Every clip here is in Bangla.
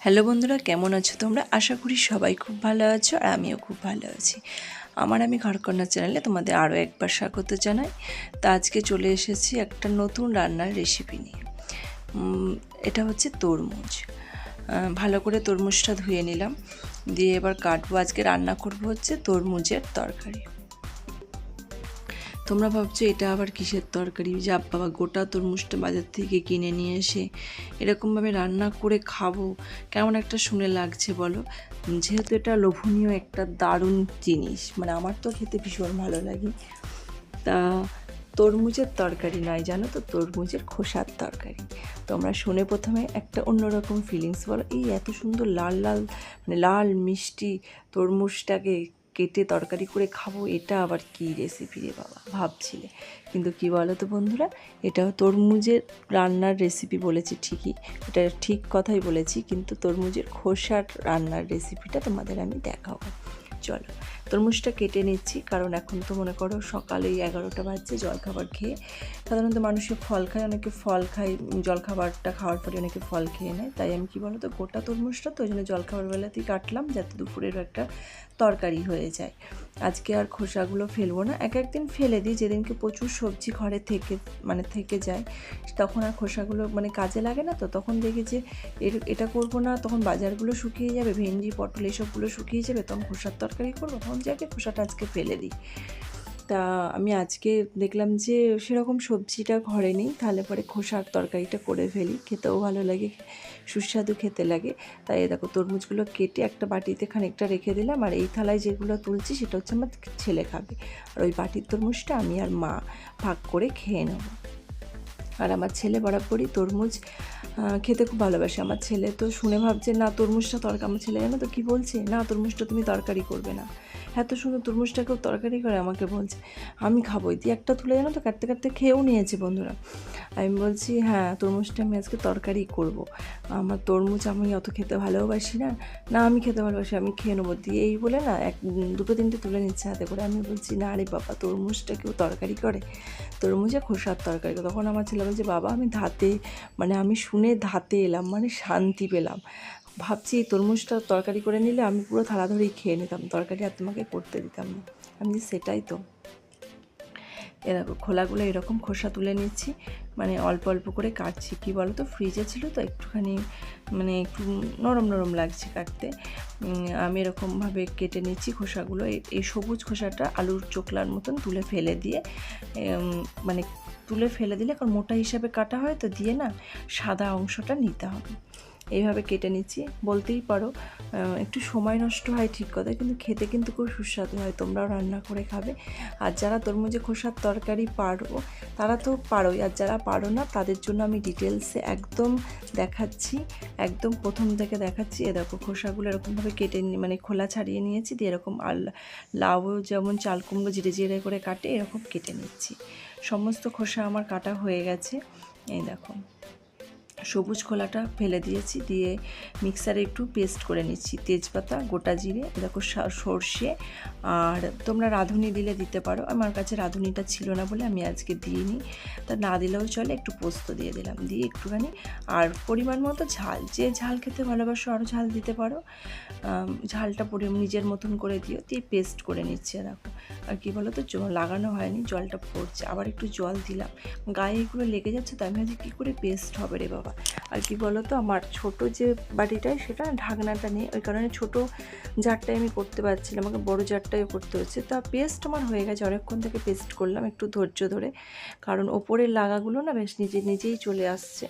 হ্যালো বন্ধুরা, কেমন আছো তোমরা? আশা করি সবাই খুব ভালো আছো আর আমিও খুব ভালো আছি। আমি ঘরকন্যা চ্যানেলে তোমাদের আরও একবার স্বাগত জানাই। তা আজকে চলে এসেছি একটা নতুন রান্নার রেসিপি নিয়ে। এটা হচ্ছে তরমুজ। ভালো করে তরমুজটা ধুয়ে নিলাম, দিয়ে এবার কাটবো। আজকে রান্না করবো হচ্ছে তরমুজের তরকারি। তোমরা ভাবছো এটা আবার কিসের তরকারি? যে বাবা গোটা তরমুজটা বাজার থেকে কিনে নিয়ে এসে এরকমভাবে রান্না করে খাবো, কেমন একটা শুনে লাগছে বলো? যেহেতু এটা লোভনীয় একটা দারুণ জিনিস, আমার তো খেতে ভীষণ ভালো লাগে। তা তরমুজের তরকারি নয়, জানো তো, তরমুজের খোসার তরকারি। তোমরা শুনে প্রথমে একটা অন্যরকম ফিলিংস বলো, এই এত সুন্দর লাল লাল লাল মিষ্টি তরমুজটাকে কেটে তরকারি করে খাবো, এটা আবার কী রেসিপি রে বাবা ভাবছিলে। কিন্তু কি বলো তো বন্ধুরা, এটাও তরমুজের রান্নার রেসিপি বলেছি ঠিকই, এটা ঠিক কথাই বলেছি, কিন্তু তরমুজের খোসার রান্নার রেসিপিটা তোমাদের আমি দেখাবো। চলো তরমুজটা কেটে নিচ্ছি, কারণ এখন তো মনে করো সকালে 11টা বাজছে। জলখাবার খেয়ে সাধারণত মানুষে ফল খায়, অনেকে ফল খায়, জলখাবারটা খাওয়ার পরে অনেকে ফল খেয়ে নেয়। তাই আমি কি বলো তো, গোটা তরমুজটা তো ওই জন্য জলখাবার বেলাতেই কাটলাম, যাতে দুপুরেরও একটা তরকারি হয়ে যায়। আজকে আর খোসাগুলো ফেলবো না, একদিন ফেলে দিই, যেদিনকে প্রচুর সবজি ঘরে থেকে যায়, তখন আর খোসাগুলো কাজে লাগে না। তো তখন দেখি যে এটা করবো না, তখন বাজারগুলো শুকিয়ে যাবে, ভেন্ডি পটল এসবগুলো শুকিয়ে যাবে, তখন খোসার তরকারি করবো, তখন যাকে খোসাটা আজকে ফেলে দিই। তা আমি আজকে দেখলাম যে সেরকম সবজিটা ঘরে নেই, তাহলে পরে খোসার তরকারিটা করে ফেলি, খেতেও ভালো লাগে, সুস্বাদু খেতে লাগে। তাই দেখো তরমুজগুলো কেটে একটা বাটিতে খানিকটা রেখে দিলাম, আর এই থালায় যেগুলো তুলছি সেটা হচ্ছে আমার ছেলে খাবে, আর ওই বাটির তরমুজটা আমি আর মা ভাগ করে খেয়ে নেব। আর আমার ছেলে বরাবরই তরমুজ খেতে খুব ভালোবাসে। আমার ছেলে তো শুনে ভাবছে না তরমুজটা তরকারি, আমার ছেলে জানো তো কী বলছে, না তরমুজটা তুমি তরকারি করবে না। এত সুন্দর তরমুজটাকেও তরকারি করে আমাকে বলছে, আমি খাবোই। দিয়ে একটা তুলে জানো তো কাটতে কাটতে খেয়েও নিয়েছে বন্ধুরা। আমি বলছি হ্যাঁ তরমুজটা আমি আজকে তরকারি করব, আমার তরমুজ আমি অত খেতে ভালোবাসি না। না আমি খেতে ভালোবাসি, আমি খেয়ে নেবো। দিয়ে এই বলে না দুটো তিনটে তুলে নিচ্ছে হাতে করে। আমি বলছি না রে বাবা, তরমুজটা কেউ তরকারি করে? তরমুজে খোসার তরকারি। তখন আমার ছেলে বলছে বাবা আমি আমি শুনে ধাতে এলাম, শান্তি পেলাম। ভাবছি এই তরমুজটা তরকারি করে নিলে আমি পুরো থালা ধরেই খেয়ে নিতাম, তরকারি আর তোমাকে করতে দিতাম না। আমি সেটাই তো। এরকম খোলাগুলো এরকম খোসা তুলে নিচ্ছি, অল্প অল্প করে কাটছি। কি বলো তো, ফ্রিজে ছিল তো একটুখানি একটু নরম নরম লাগছে কাটতে। আমি এরকমভাবে কেটে নিচ্ছি খোসাগুলো। এই সবুজ খোসাটা আলুর চোকলার মতন তুলে ফেলে দিয়ে তুলে ফেলে দিলে, কারণ মোটা হিসাবে কাটা হয় তো, দিয়ে না সাদা অংশটা নিতে হবে। এইভাবে কেটে নিচ্ছি। বলতেই পারো একটু সময় নষ্ট হয় ঠিক কথা, কিন্তু খেতে কিন্তু খুব সুস্বাদু হয়। তোমরাও রান্না করে খাবে। আর যারা তরমুজে খোসার তরকারি পারো তারা তো পারোই, আর যারা পারো না তাদের জন্য আমি ডিটেলসে একদম দেখাচ্ছি, একদম প্রথম থেকে দেখাচ্ছি। এ দেখো খোসাগুলো এরকমভাবে কেটে খোলা ছাড়িয়ে নিয়েছি, দিয়ে এরকম লাউ যেমন চাল কুমড়ো জিরে জিরে করে কাটে এরকম কেটে নিচ্ছি। সমস্ত খোসা আমার কাটা হয়ে গেছে। এই দেখো সবুজ খোলাটা ফেলে দিয়েছি, দিয়ে মিক্সারে একটু পেস্ট করে নিচ্ছি। তেজপাতা, গোটা জিরে, দেখো সর্ষে, আর তোমরা রাঁধুনি দিলে দিতে পারো। আমার কাছে রাঁধুনিটা ছিল না বলে আমি আজকে দিইনি, তা না দিলেও চলে। একটু পোস্ত দিয়ে দিলাম, দিয়ে একটুখানি আর পরিমাণ মতো ঝাল, যে ঝাল খেতে ভালোবাসো আরও ঝাল দিতে পারো, ঝালটা নিজের মতন করে দিও। দিয়ে পেস্ট করে নিচ্ছে দেখো। আর কি বলো তো, লাগানো হয়নি, জলটা পড়ছে, আবার একটু জল দিলাম, গায়ে এগুলো লেগে যাচ্ছে। তো আমি ভাবছি কী করে পেস্ট হবে রে বাবা। আর কি বলো তো, আমার ছোট যে বাটিটায় সেটা ঢাকনাটা নেই, ওই কারণে ছোট জারটায় আমি করতে পারছিলাম, আমাকে বড় জারটায় করতে হচ্ছে। তা পেস্ট আমার হয়ে গেছে, অনেকক্ষণ থেকে পেস্ট করলাম একটু ধৈর্য ধরে, কারণ ওপরের লাগাগুলো না বেশ নিজেই চলে আসছে।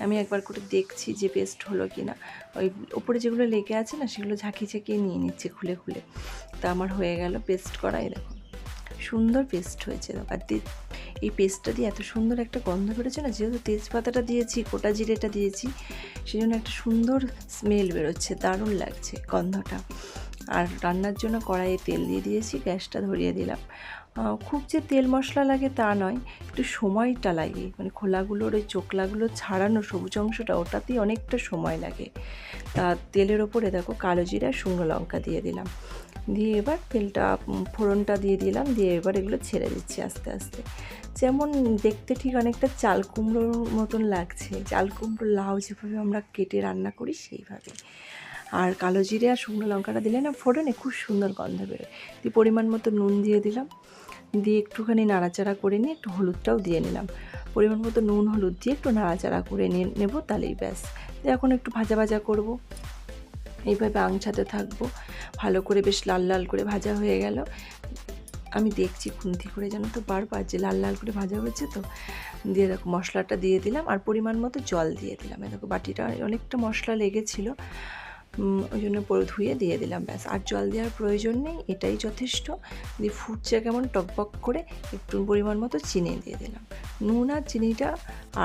আমি একবার করে দেখছি যে পেস্ট হলো কি না। ওই ওপরে যেগুলো লেগে আছে না সেগুলো ঝাঁকিয়ে নিয়ে নিচ্ছে খুলে খুলে। তা আমার হয়ে গেল পেস্ট করা। এরকম সুন্দর পেস্ট হয়েছে। আর এই পেস্টটা দিয়ে এত সুন্দর একটা গন্ধ বেরোচ্ছে না, যেহেতু তেজপাতাটা দিয়েছি, গোটা জিরেটা দিয়েছি, সেই জন্য একটা সুন্দর স্মেল বেরোচ্ছে, দারুণ লাগছে গন্ধটা। আর রান্নার জন্য কড়াইয়ে তেল দিয়ে দিয়েছি, গ্যাসটা ধরিয়ে দিলাম। খুব যে তেল মশলা লাগে তা নয়, একটু সময়টা লাগে, খোলাগুলোর ওই চোকলাগুলো ছাড়ানো সবুজ অংশটা, ওটাতেই অনেকটা সময় লাগে। তা তেলের ওপরে দেখো কালো জিরা শুকনো লঙ্কা দিয়ে দিলাম, দিয়ে এবার তেলটা ফোড়নটা দিয়ে দিলাম, দিয়ে এবার এগুলো ছেড়ে দিচ্ছি আস্তে আস্তে। যেমন দেখতে ঠিক অনেকটা চাল কুমড়োর মতন লাগছে, চাল কুমড়ো লাউ যেভাবে আমরা কেটে রান্না করি সেইভাবে। আর কালো জিরে আর শুকনো লঙ্কাটা দিলে না ফোড়নে খুব সুন্দর গন্ধ বেরোয়। দিয়ে পরিমাণ মতো নুন দিয়ে দিলাম, দিয়ে একটুখানি নাড়াচাড়া করে নিয়ে একটু হলুদটাও দিয়ে নিলাম। পরিমাণ মতো নুন হলুদ দিয়ে একটু নাড়াচাড়া করে নেব, তাহলেই ব্যাস। দিয়ে এখন একটু ভাজা ভাজা করব, এইভাবে আংছাতে থাকবো। ভালো করে বেশ লাল লাল করে ভাজা হয়ে গেল। আমি দেখছি খুন্তি করে, জানো তো বারবার যে লাল লাল করে ভাজা হয়েছে তো। দিয়ে দেখো মশলাটা দিয়ে দিলাম আর পরিমাণ মতো জল দিয়ে দিলাম। দেখো বাটিটা অনেকটা মশলা লেগেছিলো, ওই জন্য পরে ধুয়ে দিয়ে দিলাম, ব্যাস। আর জল দেওয়ার প্রয়োজন নেই, এটাই যথেষ্ট। দিয়ে ফুটছে কেমন টকবক করে, একটু পরিমাণ মতো চিনি দিয়ে দিলাম। নুন আর চিনিটা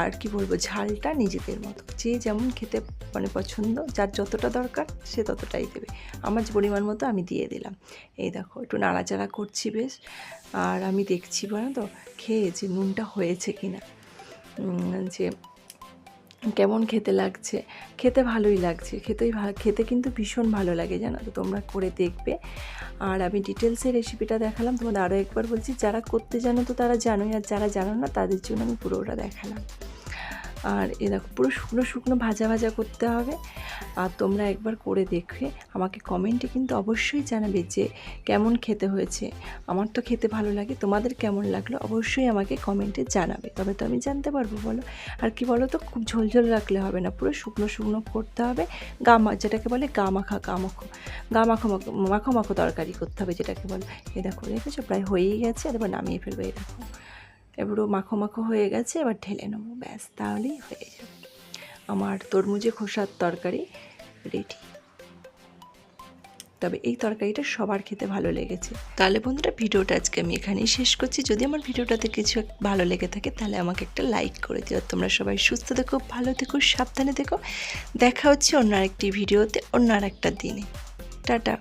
আর কি বলবো, ঝালটা নিজেদের মতো, যে যেমন খেতে মানে পছন্দ, যার যতটা দরকার সে ততটাই দেবে। আমার যে পরিমাণ মতো আমি দিয়ে দিলাম। এই দেখো একটু নাড়াচাড়া করছি বেশ। আর আমি দেখছি বলো তো খেয়ে যে নুনটা হয়েছে কিনা, যে কেমন খেতে লাগছে। খেতে ভালোই লাগছে, খেতে কিন্তু ভীষণ ভালো লাগে, জানো তো, তোমরা করে দেখবে। আর আমি ডিটেলসে রেসিপিটা দেখালাম তোমাদের, আরও একবার বলছি, যারা করতে জানো তো তারা জানোই, আর যারা জানো না তাদের জন্য আমি পুরোটা দেখালাম। আর এ দেখো পুরো শুকনো শুকনো ভাজা ভাজা করতে হবে। আর তোমরা একবার করে দেখে আমাকে কমেন্টে কিন্তু অবশ্যই জানাবে যে কেমন খেতে হয়েছে। আমার তো খেতে ভালো লাগে, তোমাদের কেমন লাগলো অবশ্যই আমাকে কমেন্টে জানাবে, তবে তো আমি জানতে পারবো বলো। আর কি বলো তো, খুব ঝোলঝোল রাখলে হবে না, পুরো শুকনো শুকনো করতে হবে। যেটাকে বলে মাখো মাখো তরকারি করতে হবে, যেটাকে বলে। এই দেখো দেখেছো প্রায় হয়েই গেছে, আর এবার নামিয়ে ফেলবো। এই দেখো এবারও মাখো মাখো হয়ে গেছে, এবার ঢেলে নেবো, ব্যাস, তাহলেই হয়ে যাবে আমার তরমুজে খোসার তরকারি রেডি। তবে এই তরকারিটা সবার খেতে ভালো লেগেছে। তাহলে বন্ধুরা ভিডিওটা আজকে আমি এখানেই শেষ করছি। যদি আমার ভিডিওটাতে কিছু ভালো লেগে থাকে তাহলে আমাকে একটা লাইক করে দিও। তোমরা সবাই সুস্থ থেকো, ভালো থেকো, সাবধানে থেকো। দেখা হচ্ছে অন্য আরেকটি ভিডিওতে, অন্য আরেকটা দিনে। টাটা।